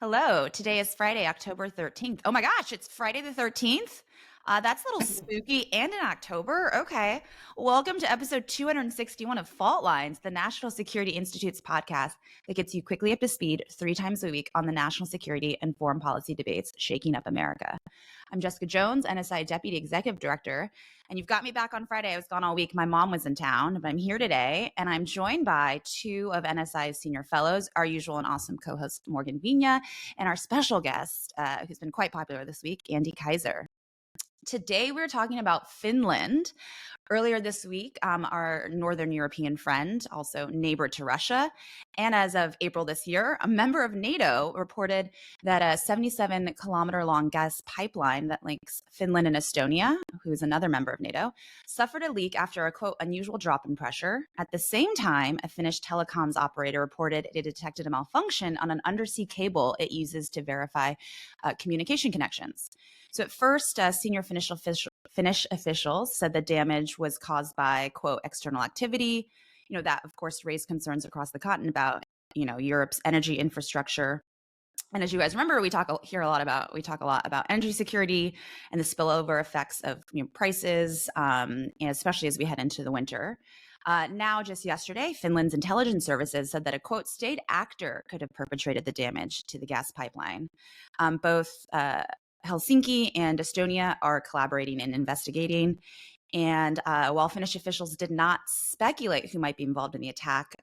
Hello. Today is Friday, October 13th. Oh my gosh, it's Friday the 13th? That's a little spooky and in October. Okay. Welcome to episode 261 of Fault Lines, the National Security Institute's podcast that gets you quickly up to speed 3 times a week on the national security and foreign policy debates shaking up America. I'm Jessica Jones, NSI Deputy Executive Director, and you've got me back on Friday. I was gone all week. My mom was in town, but I'm here today, and I'm joined by two of NSI's senior fellows, our usual and awesome co-host Morgan Vina, and our special guest, who's been quite popular this week, Andy Kaiser. Today, we're talking about Finland. Earlier this week, our Northern European friend, also neighbor to Russia, and as of April this year, a member of NATO reported that a 77-kilometer-long gas pipeline that links Finland and Estonia, who's another member of NATO, suffered a leak after a, quote, unusual drop in pressure. At the same time, a Finnish telecoms operator reported it detected a malfunction on an undersea cable it uses to verify communication connections. So at first, senior Finnish officials said the damage was caused by, quote, external activity. That, of course, raised concerns across the continent about, Europe's energy infrastructure. And as you guys remember, we talk a lot about energy security and the spillover effects of prices, and especially as we head into the winter. Now, just yesterday, Finland's intelligence services said that a, quote, state actor could have perpetrated the damage to the gas pipeline. Both Helsinki and Estonia are collaborating and investigating. And while Finnish officials did not speculate who might be involved in the attack,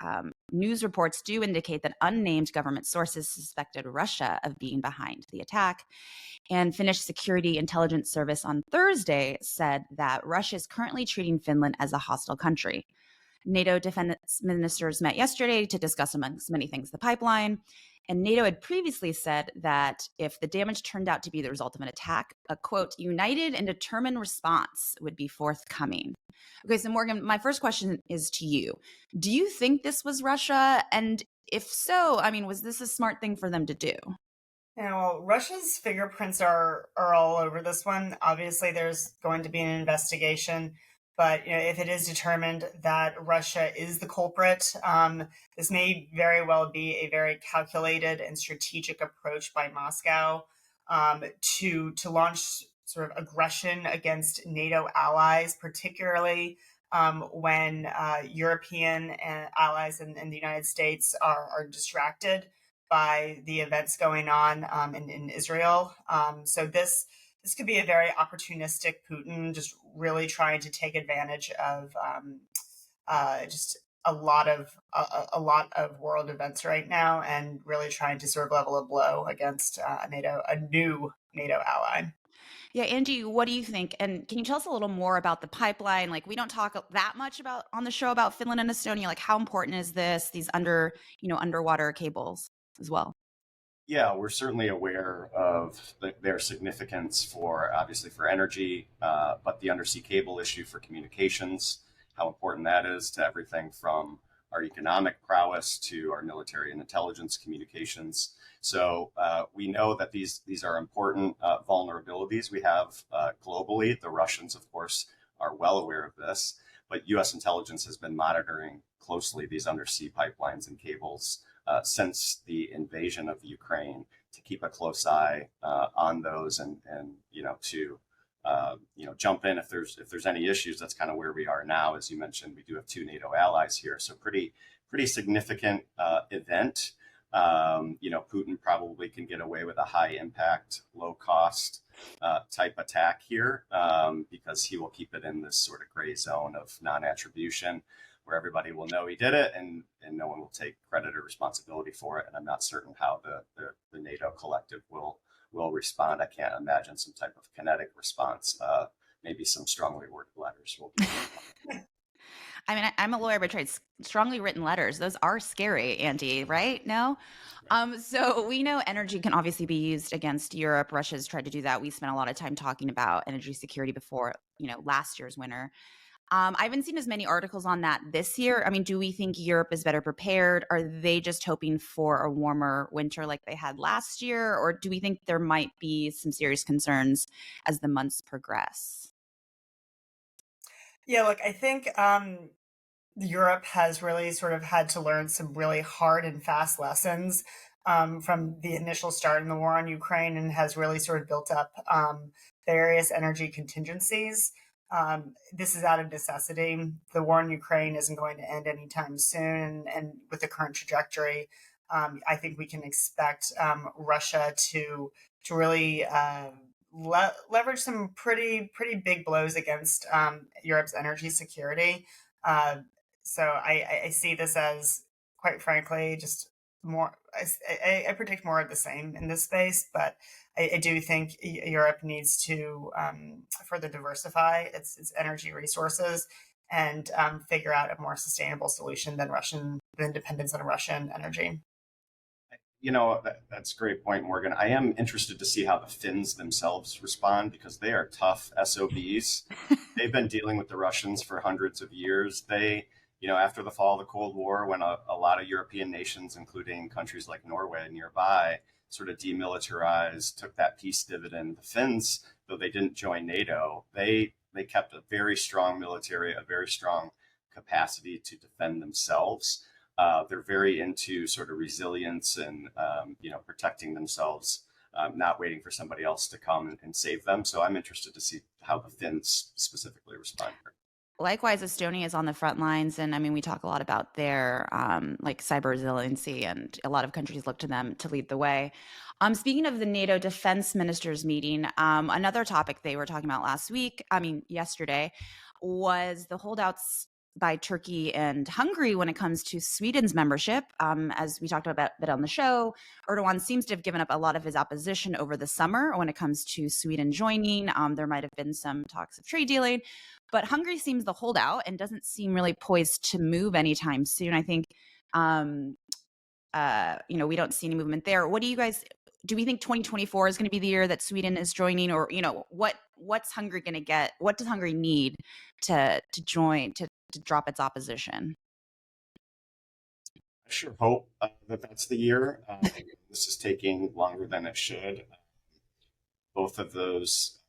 news reports do indicate that unnamed government sources suspected Russia of being behind the attack. And Finnish Security Intelligence Service on Thursday said that Russia is currently treating Finland as a hostile country. NATO defense ministers met yesterday to discuss, amongst many things, the pipeline. And NATO had previously said that if the damage turned out to be the result of an attack, a, quote, united and determined response would be forthcoming. Okay, so Morgan, my first question is to you. Do you think this was Russia? And if so, was this a smart thing for them to do? Now, Russia's fingerprints are all over this one. Obviously, there's going to be an investigation. But if it is determined that Russia is the culprit, this may very well be a very calculated and strategic approach by Moscow to launch sort of aggression against NATO allies, particularly when European allies and the United States are distracted by the events going on in Israel. So this could be a very opportunistic Putin just really trying to take advantage of just a lot of world events right now, and really trying to sort of level a blow against a new NATO ally. Yeah, Angie, what do you think? And can you tell us a little more about the pipeline? Like, we don't talk that much about on the show about Finland and Estonia. Like, how important is this? These underwater cables as well. Yeah, we're certainly aware of their significance obviously for energy, but the undersea cable issue for communications, how important that is to everything from our economic prowess to our military and intelligence communications. So we know that these are important vulnerabilities we have globally. The Russians, of course, are well aware of this, but U.S. intelligence has been monitoring closely these undersea pipelines and cables since the invasion of Ukraine, to keep a close eye on those and to jump in if there's any issues. That's kind of where we are now. As you mentioned, we do have two NATO allies here, so pretty significant event. Putin probably can get away with a high impact, low cost type attack here because he will keep it in this sort of gray zone of non-attribution, where everybody will know he did it and no one will take credit or responsibility for it. And I'm not certain how the NATO collective will respond. I can't imagine some type of kinetic response. Maybe some strongly worded letters will be. I'm a lawyer, but tried strongly written letters. Those are scary, Andy, right? No? So we know energy can obviously be used against Europe. Russia's tried to do that. We spent a lot of time talking about energy security before, last year's winter. I haven't seen as many articles on that this year. Do we think Europe is better prepared? Are they just hoping for a warmer winter like they had last year? Or do we think there might be some serious concerns as the months progress? Yeah, look, I think Europe has really sort of had to learn some really hard and fast lessons from the initial start in the war on Ukraine and has really sort of built up various energy contingencies. This is out of necessity. The war in Ukraine isn't going to end anytime soon, and with the current trajectory, I think we can expect Russia to really leverage some pretty big blows against Europe's energy security. Uh, so I see this as, quite frankly, just more. I predict more of the same in this space, but I do think Europe needs to further diversify its energy resources and figure out a more sustainable solution than dependence on Russian energy. That's a great point, Morgan. I am interested to see how the Finns themselves respond because they are tough SOBs. They've been dealing with the Russians for hundreds of years. After the fall of the Cold War, when a lot of European nations, including countries like Norway nearby, sort of demilitarized, took that peace dividend. The Finns, though they didn't join NATO, they kept a very strong military, a very strong capacity to defend themselves. They're very into sort of resilience and protecting themselves, not waiting for somebody else to come and save them. So I'm interested to see how the Finns specifically respond. Likewise, Estonia is on the front lines, and I mean, we talk a lot about their like cyber resiliency, and a lot of countries look to them to lead the way. Speaking of the NATO defense ministers meeting, another topic they were talking about yesterday, was the holdouts by Turkey and Hungary when it comes to Sweden's membership. As we talked about a bit on the show, Erdogan seems to have given up a lot of his opposition over the summer when it comes to Sweden joining. There might have been some talks of trade dealing, but Hungary seems the holdout and doesn't seem really poised to move anytime soon. I think, we don't see any movement there. What do you guys? Do we think 2024 is going to be the year that Sweden is joining, or what's Hungary going to get? What does Hungary need to join to drop its opposition? I sure hope that that's the year. This is taking longer than it should. Both of those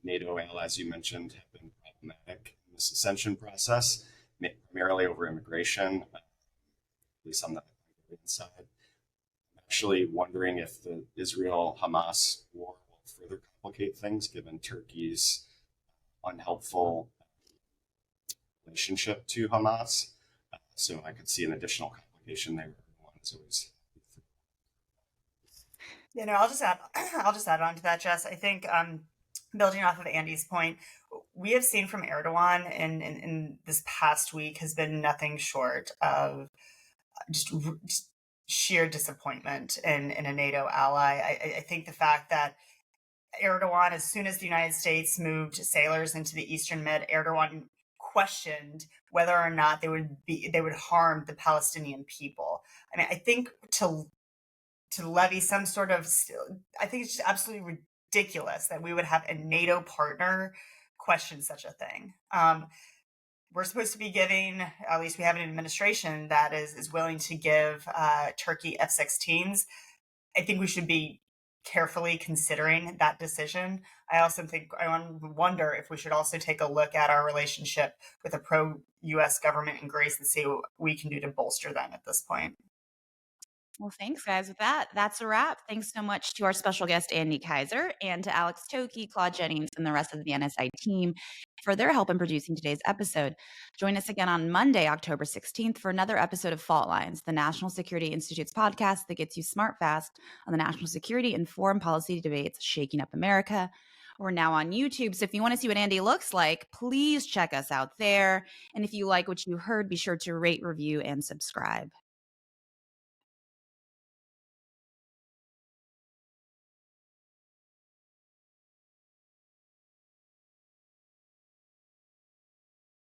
NATO allies you mentioned have been problematic in this ascension process, primarily over immigration, at least on the Hungarian side. I'm actually wondering if the Israel-Hamas war will further complicate things, given Turkey's unhelpful relationship to Hamas. So I could see an additional complication there. I'll just add on to that, Jess. I think building off of Andy's point, we have seen from Erdogan in this past week has been nothing short of just sheer disappointment in a NATO ally. I think the fact that Erdogan, as soon as the United States moved sailors into the Eastern Med, Erdogan questioned whether or not they would harm the Palestinian people. I mean, I think to levy some sort of, I think it's just absolutely ridiculous that we would have a NATO partner question such a thing. We're supposed to be giving, at least we have an administration that is willing to give Turkey F-16s. I think we should be carefully considering that decision. I wonder if we should also take a look at our relationship with a pro-US government in Greece and see what we can do to bolster them at this point. Well, thanks, guys. With that, that's a wrap. Thanks so much to our special guest, Andy Kaiser, and to Alex Toki, Claude Jennings, and the rest of the NSI team for their help in producing today's episode. Join us again on Monday, October 16th, for another episode of Fault Lines, the National Security Institute's podcast that gets you smart fast on the national security and foreign policy debates shaking up America. We're now on YouTube, so if you want to see what Andy looks like, please check us out there. And if you like what you heard, be sure to rate, review, and subscribe.